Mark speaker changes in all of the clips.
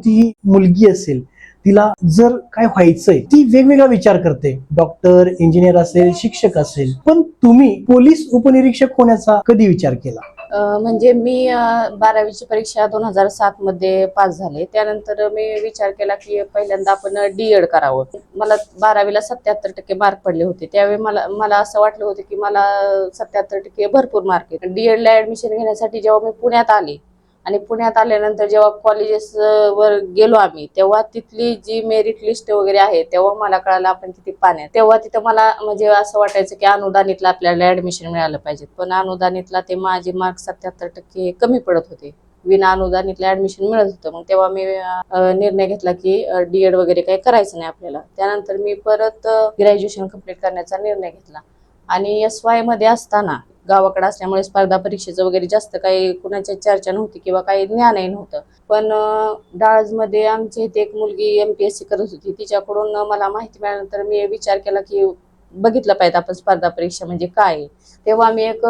Speaker 1: कोणतीही मुलगी असेल तिला जर काय व्हायचंय ती वेगवेगळा विचार करते, डॉक्टर, इंजिनियर असेल, शिक्षक असेल, पण तुम्ही पोलीस उपनिरीक्षक होण्याचा कधी विचार केला?
Speaker 2: म्हणजे मी 12वीची परीक्षा 2007 मध्ये पास झाले. त्यानंतर मी विचार केला की पहिल्यांदा आपण D.Ed करावं. मला 12वीला 77% मार्क पडले होते. त्यावेळी मला असं वाटलं होतं की मला 77% भरपूर मार्क आहेत. D.Edला ऍडमिशन घेण्यासाठी जेव्हा मी पुण्यात आले आणि पुण्यात आल्यानंतर जेव्हा कॉलेजेस वर गेलो आम्ही, तेव्हा तिथली जी मेरिट लिस्ट वगैरे आहे तेव्हा मला कळालं आपण किती पाण्यात. तेव्हा तिथं मला म्हणजे असं वाटायचं की अनुदानितला आपल्याला ऍडमिशन मिळालं पाहिजे, पण अनुदानितला ते माझे मार्क 77% कमी पडत होते. विना अनुदानितला ऍडमिशन मिळत होतं. मग तेव्हा मी निर्णय घेतला की D.Ed वगैरे काही करायचं नाही आपल्याला. त्यानंतर मी परत ग्रॅज्युएशन कंप्लीट करण्याचा निर्णय घेतला आणि SY मध्ये असताना गावाकडे असल्यामुळे स्पर्धा परीक्षेचं वगैरे जास्त काही कुणाच्या चर्चा नव्हती किंवा काही ज्ञानही नव्हतं. पण डाळजमध्ये आमच्या इथे एक मुलगी MPSC करत होती. तिच्याकडून मला माहिती मिळाल्यानंतर मी विचार केला की बघितलं पाहिजे आपण स्पर्धा परीक्षा म्हणजे काय. तेव्हा मी एक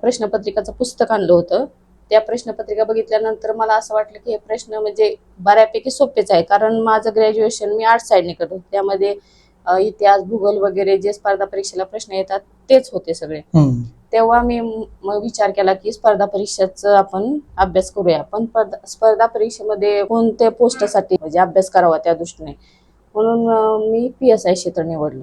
Speaker 2: प्रश्नपत्रिकाचं पुस्तक आणलं होतं. त्या प्रश्नपत्रिका बघितल्यानंतर मला असं वाटलं की हे प्रश्न म्हणजे बऱ्यापैकी सोपेच आहे, कारण माझं ग्रॅज्युएशन मी आर्ट्स साईडने करत होते. त्यामध्ये इतिहास, भूगोल वगैरे जे स्पर्धा परीक्षेला प्रश्न येतात तेच होते सगळे. तेव्हा मी विचार केला की स्पर्धा परीक्षेचा आपण अभ्यास करूया. पण स्पर्धा परीक्षेमध्ये कोणत्या पोस्टसाठी म्हणजे अभ्यास करावा त्या दृष्टीने, म्हणून मी PSI क्षेत्र निवडलं.